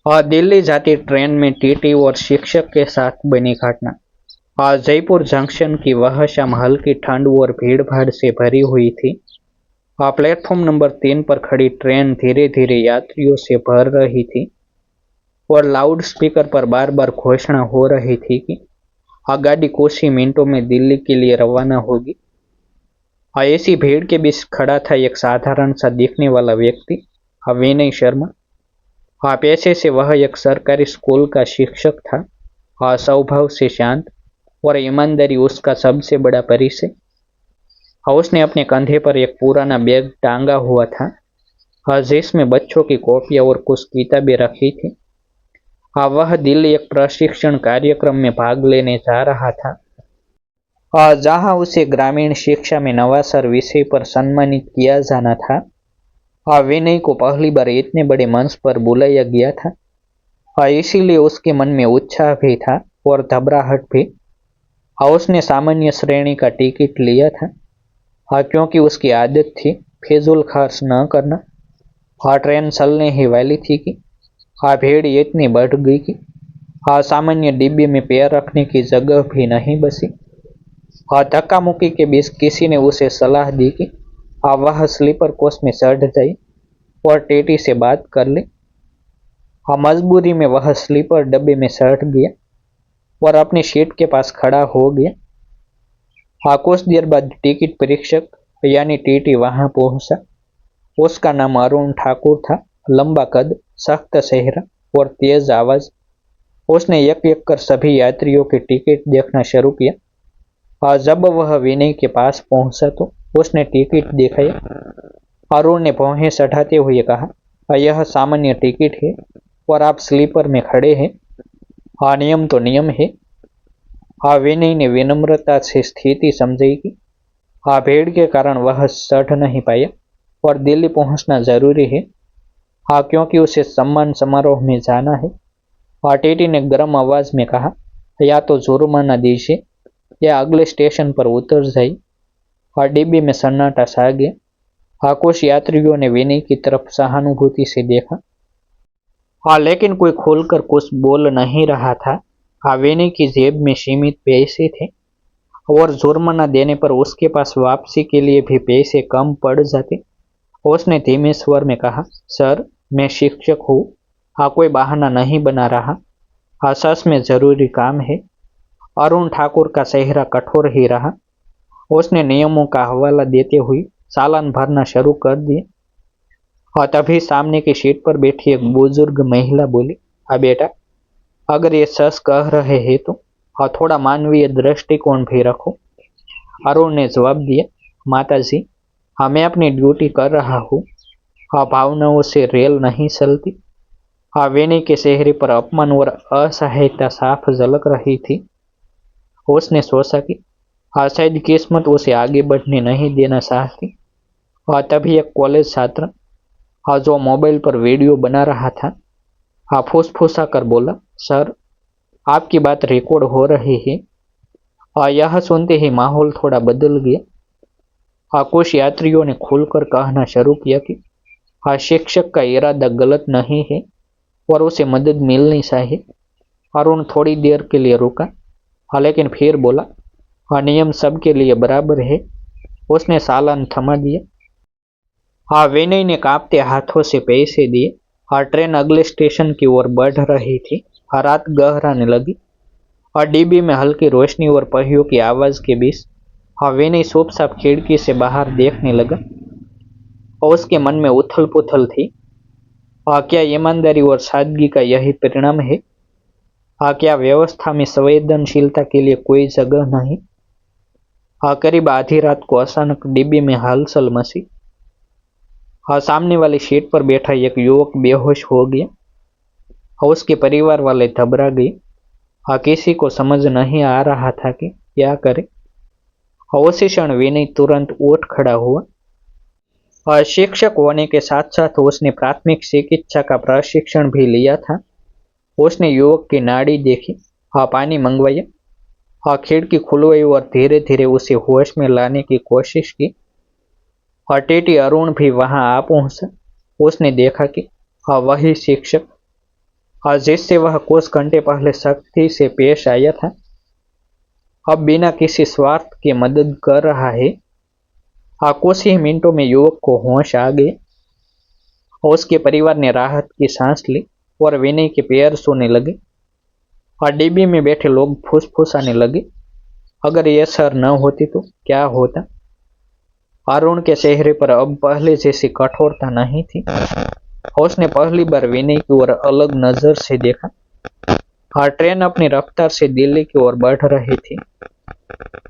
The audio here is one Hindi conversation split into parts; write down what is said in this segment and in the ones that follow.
दिल्ली जाती ट्रेन में टीटी और शिक्षक के साथ बनी घटना। जयपुर जंक्शन की वह शाम हल्की ठंड और भीड़ भाड़ से भरी हुई थी। प्लेटफॉर्म नंबर 3 पर खड़ी ट्रेन धीरे धीरे यात्रियों से भर रही थी और लाउड स्पीकर पर बार बार घोषणा हो रही थी कि गाड़ी कुछ ही मिनटों में दिल्ली के लिए रवाना होगी। ऐसी भीड़ के बीच खड़ा था एक साधारण सा दिखने वाला व्यक्ति, विनय शर्मा। पेशे से वह एक सरकारी स्कूल का शिक्षक था। स्वभाव से शांत और ईमानदारी उसका सबसे बड़ा परिचय। उसने अपने कंधे पर एक पुराना बैग टांगा हुआ था, जिसमें बच्चों की कॉपियां और कुछ किताबें रखी थी। वह दिल्ली एक प्रशिक्षण कार्यक्रम में भाग लेने जा रहा था, जहां उसे ग्रामीण शिक्षा में नवाचार विषय पर सम्मानित किया जाना था। विनय को पहली बार इतने बड़े मंच पर बुलाया गया था, इसीलिए उसके मन में उत्साह भी था और घबराहट भी। उसने सामान्य श्रेणी का टिकट लिया था, क्योंकि उसकी आदत थी फिजूल खर्च न करना। ट्रेन चलने ही वाली थी कि भीड़ इतनी बढ़ गई कि सामान्य डिब्बे में पैर रखने की जगह भी नहीं बची। धक्का मुक्की के बीच किसी ने उसे सलाह दी कि वह स्लीपर कोच में चढ़ जाए और टीटी से बात कर ले। मजबूरी में वह स्लीपर डब्बे में चढ़ गया और अपनी सीट के पास खड़ा हो गया। कुछ देर बाद टिकट परीक्षक यानी टीटी वहां पहुंचा। उसका नाम अरुण ठाकुर था। लंबा कद, सख्त चेहरा और तेज आवाज। उसने एक एक कर सभी यात्रियों के टिकट देखना शुरू किया। जब वह विनय के पास पहुंचा तो उसने टिकट दिखाया। अरुण ने भौहें चढ़ाते हुए कहा, यह सामान्य टिकट है और आप स्लीपर में खड़े हैं। नियम तो नियम है। विनय ने विनम्रता से स्थिति समझी कि भीड़ के कारण वह चढ़ नहीं पाया और दिल्ली पहुंचना जरूरी है, क्योंकि उसे सम्मान समारोह में जाना है। टीटी ने गर्म आवाज में कहा, या तो जुर्माना दीजिए या अगले स्टेशन पर उतर जाइए। डिब्बे में सन्नाटा छा गया। कुछ यात्रियों ने विनय की तरफ सहानुभूति से देखा, लेकिन कोई खोलकर कुछ बोल नहीं रहा था। विनय की जेब में सीमित पैसे थे और जुर्माना देने पर उसके पास वापसी के लिए भी पैसे कम पड़ जाते। उसने धीमे स्वर में कहा, सर, मैं शिक्षक हूँ, कोई बहाना नहीं बना रहा। सच में जरूरी काम है। अरुण ठाकुर का चेहरा कठोर ही रहा। उसने नियमों का हवाला देते हुए चालान भरना शुरू कर दिया। और तभी सामने की सीट पर बैठी एक बुजुर्ग महिला बोली, बेटा, अगर ये सच कह रहे हैं तो थोड़ा मानवीय दृष्टिकोण भी रखो। अरुण ने जवाब दिया, माता जी, मैं अपनी ड्यूटी कर रहा हूँ। भावनाओं से रेल नहीं चलती। विनय के चेहरे पर अपमान और असहायता साफ झलक रही थी। उसने सोचा कि शायद किस्मत उसे आगे बढ़ने नहीं देना चाहती। तभी एक कॉलेज छात्र, जो मोबाइल पर वीडियो बना रहा था, फुसफुसा कर बोला, सर, आपकी बात रिकॉर्ड हो रही है। यह सुनते ही माहौल थोड़ा बदल गया। कुछ यात्रियों ने खुलकर कहना शुरू किया कि शिक्षक का इरादा गलत नहीं है और उसे मदद मिलनी चाहिए। अरुण थोड़ी देर के लिए रुका, लेकिन फिर बोला, नियम सबके लिए बराबर है। उसने चालान थमा दिया। विनय ने कांपते हाथों से पैसे दिए। ट्रेन अगले स्टेशन की ओर बढ़ रही थी। रात गहराने लगी और डिब्बे में हल्की रोशनी और पहियों की आवाज के बीच विनय चुपचाप खिड़की से बाहर देखने लगा। और उसके मन में उथल पुथल थी। क्या ईमानदारी और सादगी का यही परिणाम है? क्या व्यवस्था में संवेदनशीलता के लिए कोई जगह नहीं? करीब आधी रात को अचानक डिब्बे में हलचल मची। सामने वाली सीट पर बैठा एक युवक बेहोश हो गया। उसके परिवार वाले घबरा गए। किसी को समझ नहीं आ रहा था कि क्या करे। उसी क्षण विनय तुरंत उठ खड़ा हुआ। शिक्षक होने के साथ साथ उसने प्राथमिक चिकित्सा का प्रशिक्षण भी लिया था। उसने युवक की नाड़ी देखी, पानी मंगवाया, खिड़की खुलवाई और धीरे धीरे उसे होश में लाने की कोशिश की। टीटी अरुण भी वहां आ पहुंचा। उसने देखा कि वही शिक्षक जिससे वह कुछ घंटे पहले सख्ती से पेश आया था, अब बिना किसी स्वार्थ के मदद कर रहा है। कुछ ही मिनटों में युवक को होश आ गए। उसके परिवार ने राहत की सांस ली और विनय के पैर सोने लगे और डिब्बी में बैठे लोग फुसफुसाने लगे, अगर यह सर न होती तो क्या होता। अरुण के चेहरे पर अब पहले जैसी कठोरता नहीं थी। उसने पहली बार विनय की ओर अलग नजर से देखा। ट्रेन अपनी रफ्तार से दिल्ली की ओर बढ़ रही थी।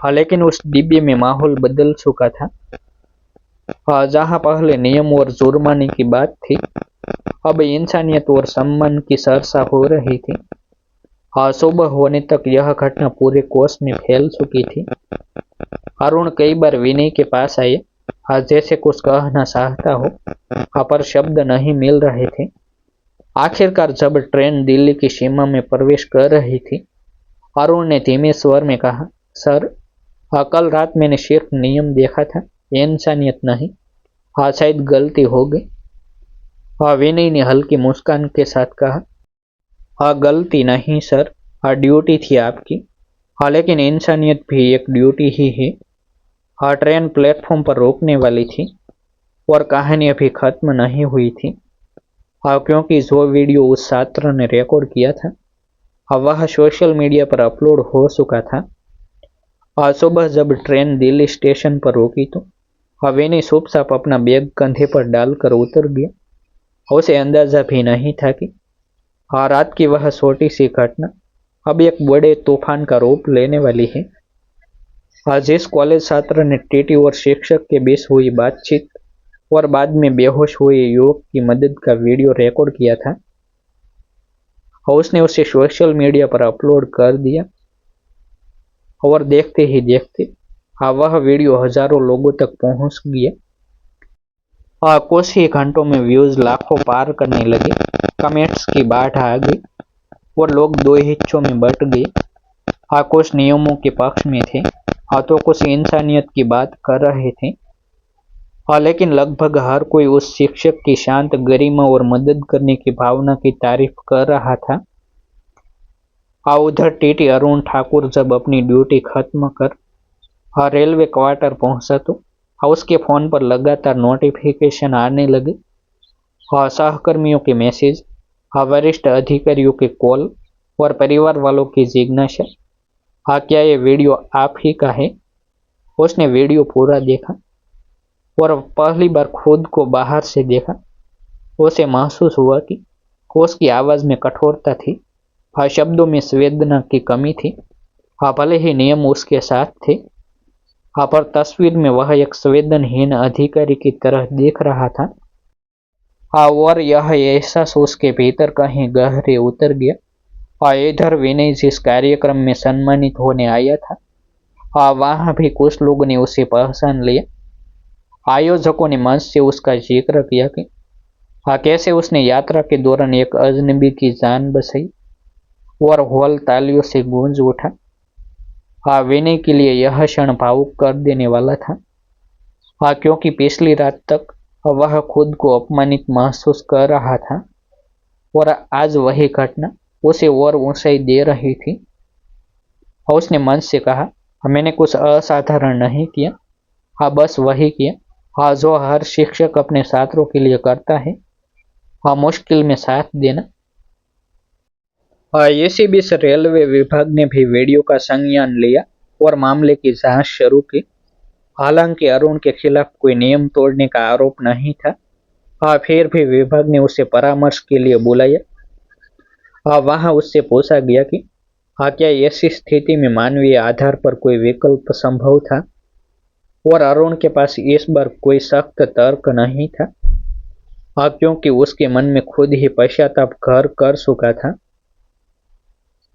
लेकिन उस डिब्बे में माहौल बदल चुका था। जहां पहले नियम और जुर्माने की बात थी, अब इंसानियत और सम्मान की चर्चा हो रही थी। सुबह होने तक यह घटना पूरे कोष में फैल चुकी थी। अरुण कई बार विनय के पास आए, जैसे कुछ कहना चाहता हो, पर शब्द नहीं मिल रहे थे। आखिरकार जब ट्रेन दिल्ली की सीमा में प्रवेश कर रही थी, अरुण ने धीमे स्वर में कहा, सर, कल रात मैंने सिर्फ नियम देखा था, इंसानियत नहीं। शायद गलती हो गई। विनय ने हल्की मुस्कान के साथ कहा, गलती नहीं सर, ड्यूटी थी आपकी। लेकिन इंसानियत भी एक ड्यूटी ही है। ट्रेन प्लेटफॉर्म पर रोकने वाली थी और कहानी अभी खत्म नहीं हुई थी। क्योंकि जो वीडियो उस छात्र ने रिकॉर्ड किया था, वह सोशल मीडिया पर अपलोड हो चुका था। आज सुबह जब ट्रेन दिल्ली स्टेशन पर रुकी तो विनय चुपचाप अपना बैग कंधे पर डालकर उतर गया। उसे अंदाजा भी नहीं था कि रात की वह छोटी सी घटना अब एक बड़े तूफान का रूप लेने वाली है। जिस कॉलेज छात्र ने टीटी और शिक्षक के बीच हुई बातचीत और बाद में बेहोश हुए युवक की मदद का वीडियो रिकॉर्ड किया था, उसने उसे सोशल मीडिया पर अपलोड कर दिया और देखते ही देखते वह वीडियो हजारों लोगों तक पहुंच गया। कुछ ही घंटों में व्यूज लाखों पार करने लगे। कमेंट्स की बाढ़ आ गई और लोग दो हिस्सों में बंट गए। कुछ नियमों के पक्ष में थे, तो कुछ इंसानियत की बात कर रहे थे। लेकिन लगभग हर कोई उस शिक्षक की शांत गरिमा और मदद करने की भावना की तारीफ कर रहा था। उधर टीटी अरुण ठाकुर जब अपनी ड्यूटी खत्म कर रेलवे क्वार्टर पहुंचा तो उसके फोन पर लगातार नोटिफिकेशन आने लगे। सहकर्मियों के मैसेज, वरिष्ठ अधिकारियों के कॉल और परिवार वालों की जिज्ञासा, क्या ये वीडियो आप ही का है। उसने वीडियो पूरा देखा और पहली बार खुद को बाहर से देखा। उसे महसूस हुआ कि उसकी आवाज में कठोरता थी, शब्दों में संवेदना की कमी थी। भले ही नियम उसके साथ थे, पर तस्वीर में वह एक संवेदनहीन अधिकारी की तरह दिख रहा था। और यह एहसास उसके भीतर कहीं गहरे उतर गया। इधर विनय जिस कार्यक्रम में सम्मानित होने आया था, वहां भी कुछ लोगों ने उसे पहचान लिया। आयोजकों ने मंच से उसका जिक्र किया कि कैसे उसने यात्रा के दौरान एक अजनबी की जान बचाई और हॉल तालियों से गूंज उठा। विनय के लिए यह क्षण भावुक कर देने वाला था, क्योंकि पिछली रात तक वह खुद को अपमानित महसूस कर रहा था और आज वही घटना उसे और ऊंचाई दे रही थी। उसने मंच से कहा, मैंने कुछ असाधारण नहीं किया, बस वही किया जो हर शिक्षक अपने छात्रों के लिए करता है, मुश्किल में साथ देना। इसी बीच रेलवे विभाग ने भी वीडियो का संज्ञान लिया और मामले की जांच शुरू की। हालांकि अरुण के खिलाफ कोई नियम तोड़ने का आरोप नहीं था, फिर भी विभाग ने उसे परामर्श के लिए बुलाया। वहां उससे पूछा गया कि क्या ऐसी स्थिति में मानवीय आधार पर कोई विकल्प संभव था, और अरुण के पास इस बार कोई सख्त तर्क नहीं था, क्योंकि उसके मन में खुद ही पश्चाताप घर कर चुका था।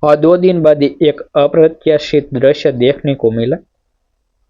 और 2 दिन बाद एक अप्रत्याशित दृश्य देखने को मिला।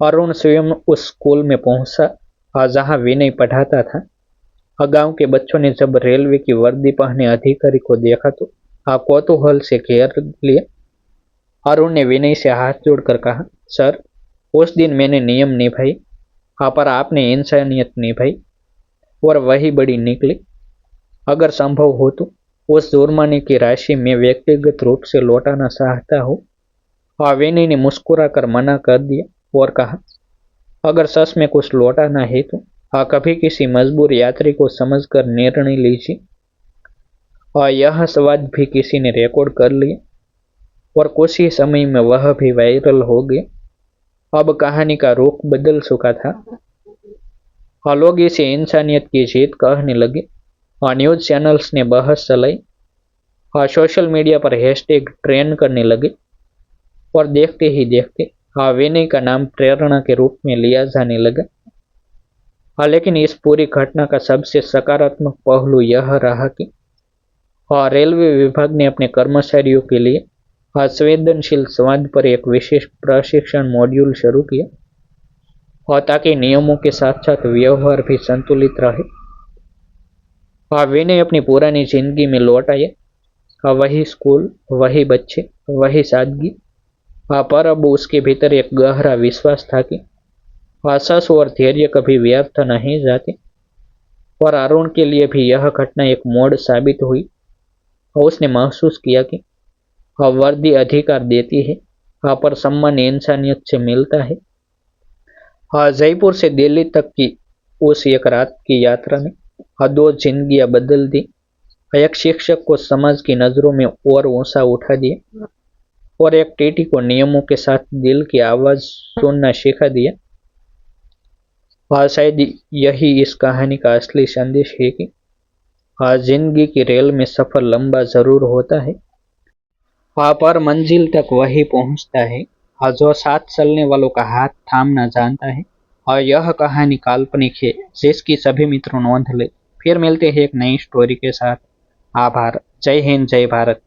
अरुण स्वयं उस स्कूल में पहुंचा जहां विनय पढ़ाता था। गांव के बच्चों ने जब रेलवे की वर्दी पहने अधिकारी को देखा तो कौतूहल से घेर लिया। अरुण ने विनय से हाथ जोड़कर कहा, सर, उस दिन मैंने नियम निभाई, पर आपने इंसानियत निभाई और वही बड़ी निकली। अगर संभव हो तो उस जुर्माने की राशि मैं व्यक्तिगत रूप से लौटाना चाहता हूँ। विनय ने मुस्कुरा कर मना कर दिया और कहा, अगर सच में कुछ लौटाना है तो कभी किसी मजबूर यात्री को समझकर निर्णय लीजिए। यह संवाद भी किसी ने रिकॉर्ड कर लिया और कुछ ही समय में वह भी वायरल हो गया। अब कहानी का रुख बदल चुका था। लोग इसे इंसानियत की जीत कहने लगे। न्यूज चैनल्स ने बहस चलाई। सोशल मीडिया पर हैशटैग ट्रेंड करने लगे और देखते ही देखते विनय का नाम प्रेरणा के रूप में लिया जाने लगा। लेकिन इस पूरी घटना का सबसे सकारात्मक पहलू यह रहा कि रेलवे विभाग ने अपने कर्मचारियों के लिए संवेदनशील संवाद पर एक विशेष प्रशिक्षण मॉड्यूल शुरू किया, और ताकि नियमों के साथ साथ व्यवहार भी संतुलित रहे। विनय अपनी पुरानी जिंदगी में लौट आया। वही स्कूल, वही बच्चे, वही सादगी। पर अब उसके भीतर एक गहरा विश्वास था कि साहस और धैर्य कभी व्यर्थ नहीं जाते। और अरुण के लिए भी यह घटना एक मोड़ साबित हुई। उसने महसूस किया कि वर्दी अधिकार देती है, पर सम्मान इंसानियत से मिलता है। जयपुर से दिल्ली तक की उस एक रात की यात्रा ने दो जिंदगियां बदल दी। एक शिक्षक को समाज की नजरों में और ऊंचा उठा दिया, और एक टीटी को नियमों के साथ दिल की आवाज सुनना सिखा दिया। शायद यही इस कहानी का असली संदेश है कि जिंदगी की रेल में सफर लंबा जरूर होता है, पर मंजिल तक वही पहुंचता है जो साथ चलने वालों का हाथ थामना जानता है। और यह कहानी काल्पनिक है, जिसकी सभी मित्रों नोंद ले। फिर मिलते हैं एक नई स्टोरी के साथ। आभार। जय हिंद, जय भारत।